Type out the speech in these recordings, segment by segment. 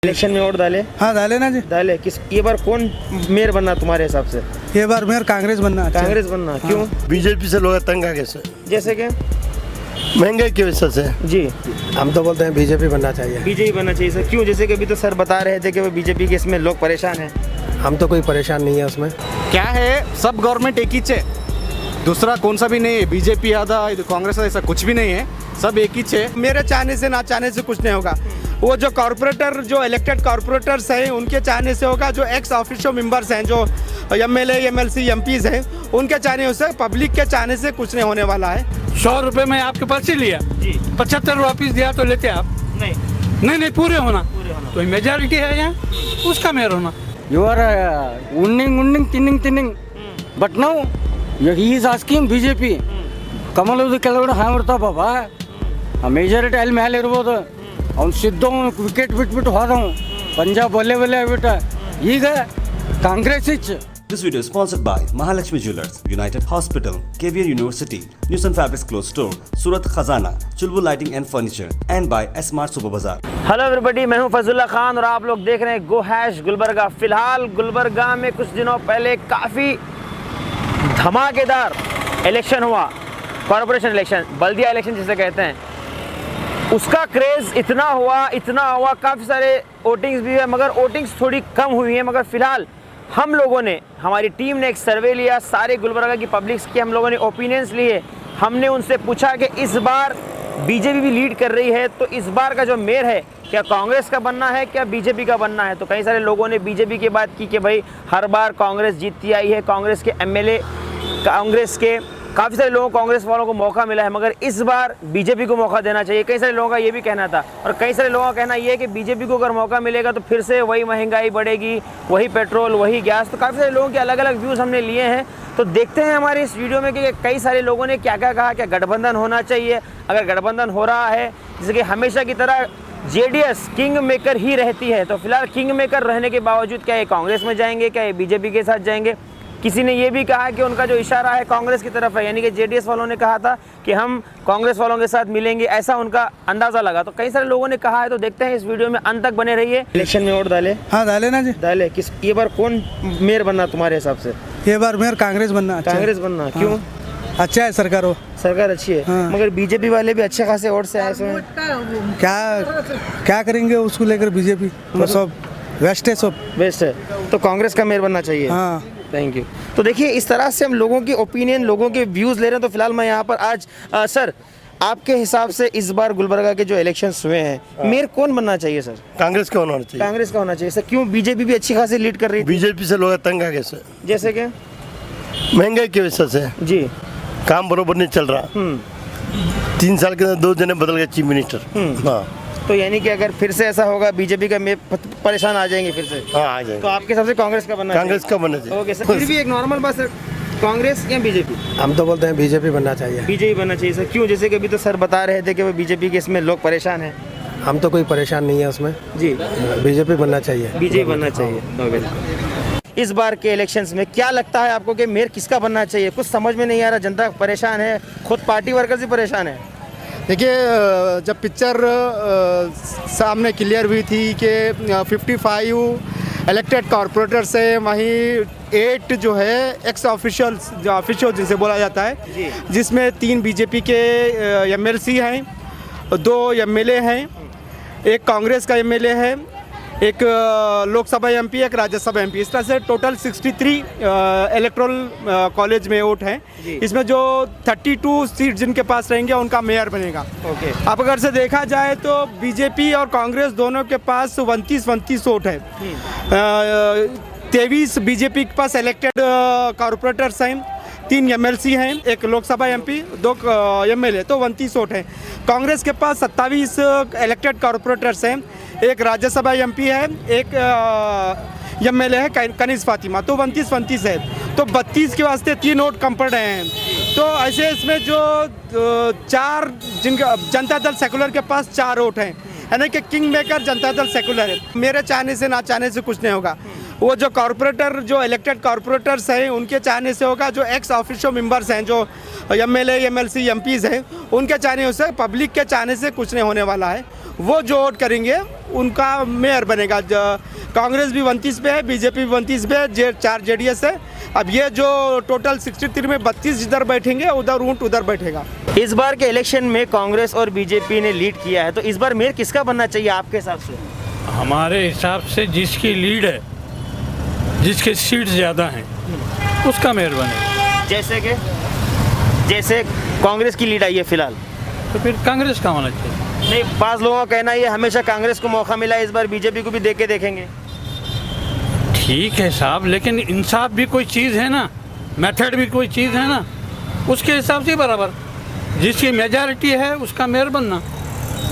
Election में vote डाले? हाँ डाले ना जी। डाले। किस ये बार कौन मेयर बनना तुम्हारे हिसाब से? ये बार मेयर कांग्रेस बनना अच्छा है। कांग्रेस बनना। क्यों? बीजेपी से लोग तंग आ गए सर, जैसे कि महंगाई की वजह से। जी हम तो बोलते हैं बीजेपी बनना चाहिए। बीजेपी बनना चाहिए सर। क्यों? जैसे कि अभी तो सर बता रहे थे कि वो बीजेपी के इसमें लोग परेशान हैं। हम तो कोई परेशान नहीं है उसमें। क्या है, सब गवर्नमेंट एक ही है, दूसरा कौन सा भी नहीं है। बीजेपी आधा कांग्रेस ऐसा कुछ भी नहीं है, सब एक ही है। मेरे चाहने से ना चाहने से कुछ नहीं होगा। वो जो कॉर्पोरेटर, जो इलेक्टेड कॉर्पोरेटर्स हैं, उनके चाहने से होगा। जो एक्स ऑफिशियल मेंबर्स हैं, जो एमएलए एमएलसी एमपीज हैं, उनके चाहने से, पब्लिक के चाहने से कुछ नहीं होने वाला है। 100 रुपए में आपके पास ही लिया, 75 वापिस दिया तो लेते आप? नहीं, पूरे होना। तो मेजॉरिटी है यहाँ, उसका मेयर होना। You are winning, thinning. But now he is asking BJP. ಕಮಲದ ಕೆಳಗಡೆ ಹಾಮಿರ್ತಾವ ಬಾಬಾ, ಆ ಮೆಜಾರಿಟಿ ಅಲ್ಲಿ ಮೇಲೆ ಇರ್ಬೋದು. ಅವ್ನು ಸಿದ್ದವ್ ವಿಕೆಟ್ ಬಿಟ್ಬಿಟ್ಟು ಹೋದವು, ಪಂಜಾಬ್ ಒಲ್ಲೆ ಆಗ್ಬಿಟ್ಟ. ಈಗ Congress ಇಚ್ಚ. This video is sponsored by Mahalakshmi Jewelers, United Hospital, KVR University, News and Fabrics Clothes Store, Surat Khazana, Chulbul Lighting and Furniture, and by Smart Super Bazaar. Hello everybody, मैं हूं फजलुल्लाह खान और आप लोग देख रहे हैं गो हैश गुलबर्गा। फिलहाल गुलबर्गा में कुछ दिनों पहले काफ़ी धमाकेदार इलेक्शन हुआ, कॉर्पोरेशन इलेक्शन, बल्दिया इलेक्शन जिसे कहते हैं। उसका क्रेज़ इतना हुआ, काफ़ी सारे वोटिंग्स भी हुए, मगर वोटिंग्स थोड़ी कम हुई हैं। मगर फ़िलहाल हम लोगों ने, हमारी टीम ने एक सर्वे लिया, सारे गुलबर्गा की पब्लिक्स के हम लोगों ने ओपिनियंस लिए। हमने उनसे पूछा कि इस बार बीजेपी भी लीड कर रही है, तो इस बार का जो मेयर है क्या कांग्रेस का बनना है, क्या बीजेपी का बनना है? तो कई सारे लोगों ने बीजेपी की बात की कि भाई हर बार कांग्रेस जीतती आई है, कांग्रेस के एमएलए, कांग्रेस के काफ़ी सारे लोगों, कांग्रेस वालों को मौका मिला है, मगर इस बार बीजेपी को मौका देना चाहिए। कई सारे लोगों का ये भी कहना था, और कई सारे लोगों का कहना ये है कि बीजेपी को अगर मौका मिलेगा तो फिर से वही महंगाई बढ़ेगी, वही पेट्रोल, वही गैस। तो काफ़ी सारे लोगों के अलग अलग व्यूज़ हमने लिए हैं। तो देखते हैं हमारे इस वीडियो में कि कई सारे लोगों ने क्या क्या कहा। क्या गठबंधन होना चाहिए? अगर गठबंधन हो रहा है, जैसे कि हमेशा की तरह जेडीएस किंग मेकर ही रहती है, तो फिलहाल किंग मेकर रहने के बावजूद क्या ये कांग्रेस में जाएंगे, क्या ये बीजेपी के साथ जाएंगे? किसी ने ये भी कहा कि उनका जो इशारा है कांग्रेस की तरफ है, यानी कि जेडीएस वालों ने कहा था कि हम कांग्रेस वालों के साथ मिलेंगे, ऐसा उनका अंदाज़ा लगा। तो कई सारे लोगों ने कहा है, तो देखते हैं इस वीडियो में अंत तक बने रहिए। इलेक्शन में वोट डाले? हाँ डाले ना जी। डाले। किस ये बार कौन मेयर बनना तुम्हारे हिसाब से? ये बार मेयर कांग्रेस बनना अच्छा है। कांग्रेस बनना। क्यों? अच्छा है सरकार, वो सरकार अच्छी है। हाँ। मगर बीजेपी वाले भी अच्छे खासे वोट से आए हैं। क्या करेंगे उसको लेकर बीजेपी? तो सब वेस्ट है, सब बेस्ट है। तो कांग्रेस का मेयर बनना चाहिए। हाँ। Thank you. तो देखिए, इस तरह से हम लोगों की ओपिनियन, लोगों के व्यूज़ ले रहे हैं। तो फिलहाल मैं यहाँ पर आज सर, आपके हिसाब से इस बार गुलबर्गा के जो इलेक्शंस हुए हैं, मेयर कौन बनना चाहिए सर? कांग्रेस का होना चाहिए। कांग्रेस का होना चाहिए सर। क्यों? बीजेपी भी अच्छी खासी लीड कर रही थी। बीजेपी से लोग तंग आ गए सर, जैसे कि महंगाई की वजह से। जी। काम बरोबर नहीं चल रहा। 3 साल के अंदर 2 जने बदल गए चीफ मिनिस्टर। हाँ, तो यानी कि अगर फिर से ऐसा होगा, बीजेपी का मेयर परेशान आ जाएंगे फिर से? हाँ आ जाएंगे। तो आपके हिसाब से कांग्रेस का बनना कांग्रेस का बनना चाहिए। Okay sir. फिर भी एक नॉर्मल बात सर, कांग्रेस या बीजेपी? हम तो बोलते हैं बीजेपी बनना चाहिए। बीजेपी बनना चाहिए सर। क्यों? जैसे कि अभी तो सर बता रहे थे कि वो बीजेपी के इसमें लोग परेशान हैं। हम तो कोई परेशान नहीं है उसमें। जी, बीजेपी बनना चाहिए। बीजेपी बनना चाहिए। इस बार के इलेक्शंस में क्या लगता है आपको कि मेयर किसका बनना चाहिए? कुछ समझ में नहीं आ रहा, जनता परेशान है, खुद पार्टी वर्कर्स भी परेशान है। देखिए, जब पिक्चर सामने क्लियर हुई थी कि 55 इलेक्टेड कॉर्पोरेटर्स है, वहीं 8 जो है एक्स ऑफिशियल्स, जो ऑफिशियल जिसे बोला जाता है, जिसमें 3 बीजेपी के एमएलसी हैं, 2 एमएलए हैं, एक कांग्रेस का एमएलए है, एक लोकसभा एमपी, एक राज्यसभा एमपी। इस तरह से टोटल 63 इलेक्टोरल कॉलेज में वोट हैं। इसमें जो 32 सीट जिनके पास रहेंगे उनका मेयर बनेगा। ओके। अब अगर से देखा जाए तो बीजेपी और कांग्रेस दोनों के पास 29 वोट है। 23 बीजेपी के पास इलेक्टेड कॉर्पोरेटर्स हैं, 3 एमएलसी हैं, एक लोकसभा एमपी, 2 एमएलए, तो 29 वोट हैं। कांग्रेस के पास 27 इलेक्टेड कॉर्पोरेटर्स हैं, एक राज्यसभा एमपी है, एक एमएलए है कनीज़ फातिमा, तो 29 है। तो 32 के वास्ते 3 वोट कम पड़ रहे हैं। तो ऐसे इसमें जो 4 जिनका जनता दल सेकुलर के पास 4 वोट हैं, यानी कि king maker Janata Dal secular है। मेरे चाहने से ना चाहने से कुछ नहीं होगा। वो जो कॉर्पोरेटर, जो इलेक्टेड कॉर्पोरेटर्स हैं, उनके चाहने से होगा। जो एक्स ऑफिशियल मेंबर्स हैं, जो एमएलए एमएलसी एमपीज हैं, उनके चाहने से, पब्लिक के चाहने से कुछ नहीं होने वाला है। वो जो वोट करेंगे उनका मेयर बनेगा। कांग्रेस भी 29 पे है, बीजेपी भी 29 पे है, 4 जेडीएस है। अब ये जो टोटल 63 में 32 जिधर बैठेंगे उधर ऊँट उधर बैठेगा। इस बार के इलेक्शन में कांग्रेस और बीजेपी ने लीड किया है, तो इस बार मेयर किसका बनना चाहिए आपके हिसाब से? हमारे हिसाब से जिसकी लीड है, जिसके सीट ज़्यादा हैं, उसका मेयर बने। जैसे कांग्रेस की लीड आई है फिलहाल, तो फिर कांग्रेस का होना चाहिए। नहीं, बाज़ लोगों का कहना है ये हमेशा कांग्रेस को मौका मिला है, इस बार बीजेपी को भी देख के देखेंगे। ठीक है साहब, लेकिन इंसाफ भी कोई चीज़ है ना, मेथड भी कोई चीज़ है ना, उसके हिसाब से बराबर जिसकी मेजॉरिटी है उसका मेयर बनना।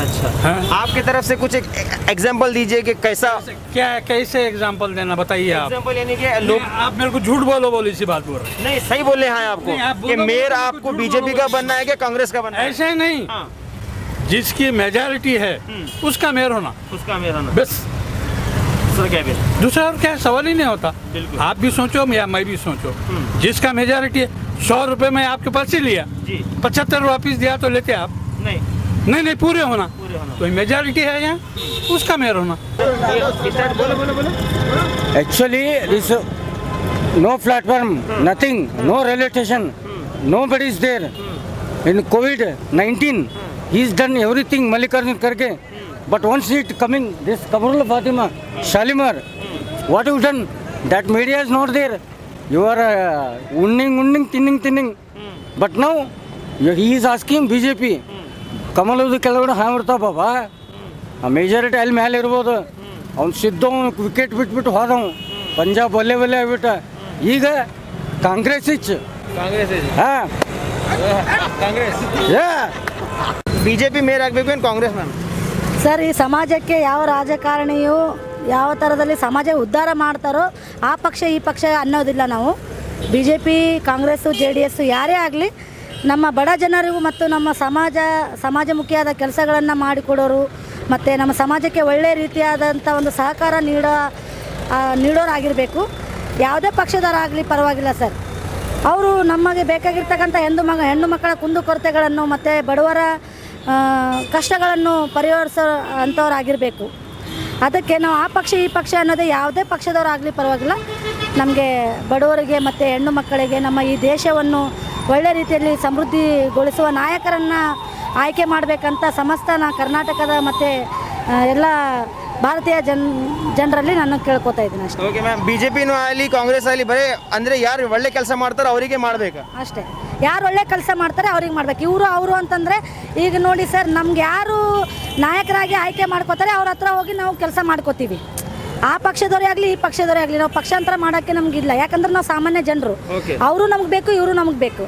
अच्छा, हाँ। आपकी तरफ से कुछ एक एग्जाम्पल दीजिए कि कैसा क्या कैसे एग्जांपल देना बताइए आप। एग्जाम्पल, यानी कि लोग आप मेरे को झूठ बोलो इसी बात बोल रहे नहीं सही बोले हैं आपको नहीं, आप कि बोलो, मेयर बोलो, आपको झूठ बीजेपी बोलो, का बनना है कि कांग्रेस का बनना है? ऐसे नहीं, हाँ। जिसकी मेजॉरिटी है उसका मेयर होना, उसका मेयर होना बस। सर क्या भी दूसरा और क्या सवाल ही नहीं होता। बिल्कुल। आप भी सोचो या मैं भी सोचो, जिसका मेजॉरिटी है 100 रुपए में आपके पास ही लिया, जी 75 वापिस दिया तो लेते आप? नहीं नहीं पूरे होना, तो मेजॉरिटी है यहाँ, उसका मेयर होना। स्टार्ट, बोलो। Actually, this no platform, nothing, no railway station, nobody is there. In COVID-19, he's done everything Mallikarjun karke. But once it coming, this Kamarul Fatima, Shalimar, what you done? That media is not there. You are unning, thinning. But now, he is asking BJP. ಕಮಲದ ಕೆಳಗಡೆ ಹಾಮಿರ್ತಾವ ಬಾಬಾ, ಆ majority ಅಲ್ಲಿ ಮೇಲೆ ಇರ್ಬೋದು. ಅವ್ನು ಸಿದ್ದವ್ wicket ಬಿಟ್ಬಿಟ್ಟು ಹೋದವು, ಪಂಜಾಬ್ ಒಲ್ಲೆ ಆಗ್ಬಿಟ್ಟ. ಈಗ ಕಾಂಗ್ರೆಸ್ ಹಾಂ ಬಿಜೆಪಿ ಮೇಯರ್ ಆಗಬೇಕು ಏನು ಕಾಂಗ್ರೆಸ್ ಮ್ಯಾಮ್? ಸರ್, ಈ ಸಮಾಜಕ್ಕೆ ಯಾವ ರಾಜಕಾರಣಿಯು ಯಾವ ಥರದಲ್ಲಿ ಸಮಾಜ ಉದ್ಧಾರ ಮಾಡ್ತಾರೋ ಆ ಪಕ್ಷ ಈ ಪಕ್ಷ ಅನ್ನೋದಿಲ್ಲ ನಾವು. BJP, ಕಾಂಗ್ರೆಸ್ಸು, JDS ಯಾರೇ ಆಗಲಿ ನಮ್ಮ ಬಡ ಜನರಿಗೂ ಮತ್ತು ನಮ್ಮ ಸಮಾಜಮುಖಿಯಾದ ಕೆಲಸಗಳನ್ನು ಮಾಡಿಕೊಡೋರು ಮತ್ತು ನಮ್ಮ ಸಮಾಜಕ್ಕೆ ಒಳ್ಳೆಯ ರೀತಿಯಾದಂಥ ಒಂದು ಸಹಕಾರ ನೀಡೋರಾಗಿರಬೇಕು. ಯಾವುದೇ ಪಕ್ಷದವರಾಗಲಿ ಪರವಾಗಿಲ್ಲ ಸರ್. ಅವರು ನಮಗೆ ಬೇಕಾಗಿರ್ತಕ್ಕಂಥ ಹೆಣ್ಣು ಮಕ್ಕಳ ಕುಂದುಕೊರತೆಗಳನ್ನು ಮತ್ತು ಬಡವರ ಕಷ್ಟಗಳನ್ನು ಪರಿಹರಿಸೋ ಅಂಥವ್ರಾಗಿರಬೇಕು. ಅದಕ್ಕೆ ನಾವು ಆ ಪಕ್ಷ ಈ ಪಕ್ಷ ಅನ್ನೋದೇ ಯಾವುದೇ ಪಕ್ಷದವರಾಗಲಿ ಪರವಾಗಿಲ್ಲ, ನಮಗೆ ಬಡವರಿಗೆ ಮತ್ತು ಹೆಣ್ಣು ಮಕ್ಕಳಿಗೆ ನಮ್ಮ ಈ ದೇಶವನ್ನು ಒಳ್ಳೆ ರೀತಿಯಲ್ಲಿ ಸಮೃದ್ಧಿಗೊಳಿಸುವ ನಾಯಕರನ್ನು ಆಯ್ಕೆ ಮಾಡಬೇಕಂತ ಸಮಸ್ತ ಕರ್ನಾಟಕದ ಮತ್ತು ಎಲ್ಲ ಭಾರತೀಯ ಜನರಲ್ಲಿ ನಾನು ಕೇಳ್ಕೊತಾ ಇದ್ದೀನಿ ಅಷ್ಟೇ. ಓಕೆ ಮ್ಯಾಮ್, ಬಿಜೆಪಿನೂ ಆಗಲಿ ಕಾಂಗ್ರೆಸ್ ಆಗಲಿ ಬರೀ ಅಂದರೆ ಯಾರು ಒಳ್ಳೆ ಕೆಲಸ ಮಾಡ್ತಾರೋ ಅವರಿಗೆ ಮಾಡಬೇಕಾ? ಅಷ್ಟೇ, ಯಾರು ಒಳ್ಳೆ ಕೆಲಸ ಮಾಡ್ತಾರೆ ಅವ್ರಿಗೆ ಮಾಡ್ಬೇಕು. ಅವರು ಅಂತಂದರೆ ಈಗ ನೋಡಿ ಸರ್, ನಮ್ಗೆ ಯಾರು ನಾಯಕರಾಗಿ ಆಯ್ಕೆ ಮಾಡ್ಕೋತಾರೆ ಅವ್ರ ಹತ್ರ ಹೋಗಿ ನಾವು ಕೆಲಸ ಮಾಡ್ಕೋತೀವಿ. ಆ ಪಕ್ಷದವರೇ ಆಗಲಿ ಈ ಪಕ್ಷದವರೇ ಆಗಲಿ ನಾವು ಪಕ್ಷಾಂತರ ಮಾಡೋಕ್ಕೆ ನಮಗಿಲ್ಲ. ಯಾಕಂದ್ರೆ ನಾವು ಸಾಮಾನ್ಯ ಜನರು, ಅವರು ನಮ್ಗೆ ಬೇಕು, ಇವರು ನಮಗೆ ಬೇಕು.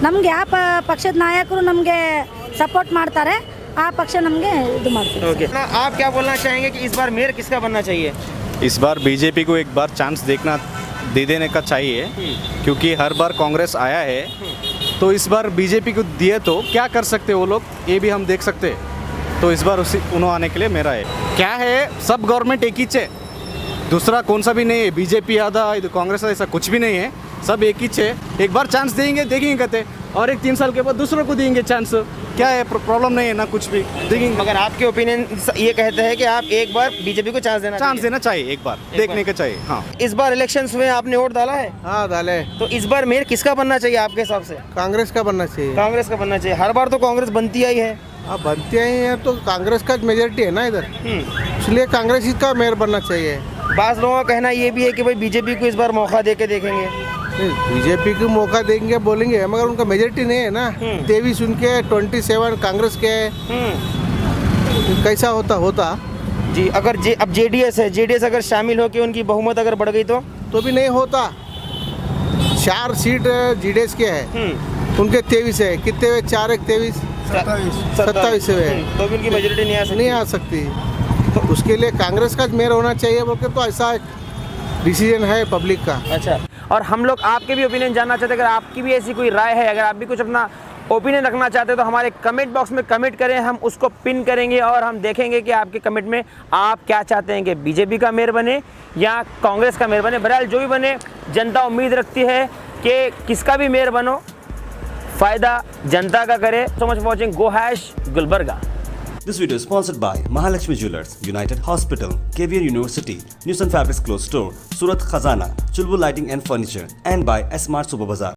ನಮ್ಗೆ ಯಾವ ಪಕ್ಷದ ನಾಯಕರು ನಮಗೆ ಸಪೋರ್ಟ್ ಮಾಡ್ತಾರೆ ಆ ಪಕ್ಷ ನಮಗೆ ಇದು ಮಾಡ್ತೀವಿ. ओके, आप क्या बोलना चाहेंगे कि इस बार मेयर किसका बनना चाहिए? इस बार बीजेपी को एक बार चांस दे देने का चाहिए, क्योंकि हर बार कांग्रेस आया है, तो इस बार बीजेपी को दिए तो क्या कर सकते वो लोग, ये भी हम देख सकते हैं. तो इस बार उन्होंने आने के लिए मेरा है. क्या है, सब गवर्नमेंट एक ही है, दूसरा कौन सा भी नहीं है. बीजेपी आधा, कांग्रेस ऐसा कुछ भी नहीं है, सब एक ही है. एक बार चांस देंगे, देखेंगे कहते, और 3 साल के बाद दूसरों को देंगे चांस. क्या है, प्रॉब्लम नहीं है ना, कुछ भी देखेंगे. मगर आपके ओपिनियन ये कहते हैं कि आप एक बार बीजेपी को चांस देना चाहिए, एक बार देखने का चाहिए. हाँ, इस बार इलेक्शंस में आपने वोट डाला है? हाँ डाले. तो इस बार मेयर किसका बनना चाहिए आपके हिसाब से? कांग्रेस का बनना चाहिए. कांग्रेस का बनना चाहिए. हर बार तो कांग्रेस बनती आई है. अब बनती आई है तो कांग्रेस का मेजोरिटी है ना इधर, इसलिए कांग्रेस का मेयर बनना चाहिए. बाज़ लोगों का कहना ये भी है कि भाई बीजेपी को इस बार मौका दे के देखेंगे. बीजेपी को मौका देंगे बोलेंगे, मगर उनका मेजोरिटी नहीं है ना. 23 उनके, 27 कांग्रेस के. कैसा होता जी. अगर अब JDS है, JDS अगर शामिल हो के उनकी बहुमत अगर बढ़ गई तो भी नहीं होता. 4 सीट JDS के है, उनके 23 है. कितने हुए? 4 1 23 27 है. तो भी उनकी मेजोरिटी नहीं आ सकती. तो उसके लिए कांग्रेस का मेयर होना चाहिए बोल के, तो ऐसा डिसीजन है पब्लिक का. अच्छा, और हम लोग आपके भी ओपिनियन जानना चाहते हैं. अगर आपकी भी ऐसी कोई राय है, अगर आप भी कुछ अपना ओपिनियन रखना चाहते हैं तो हमारे कमेंट बॉक्स में कमेंट करें, हम उसको पिन करेंगे और हम देखेंगे कि आपके कमेंट में आप क्या चाहते हैं कि बीजेपी का मेयर बने या कांग्रेस का मेयर बने. बहरहाल जो भी बने, जनता उम्मीद रखती है कि किसका भी मेयर बनो, फ़ायदा जनता का करे. So much watching. Go hash Gulbarga. This video is sponsored by Mahalakshmi Jewelers, United Hospital, KVR University, News and Fabrics Clothes Store, Surat Khazana, Chulbul Lighting and Furniture, and by S Mart Super Bazaar.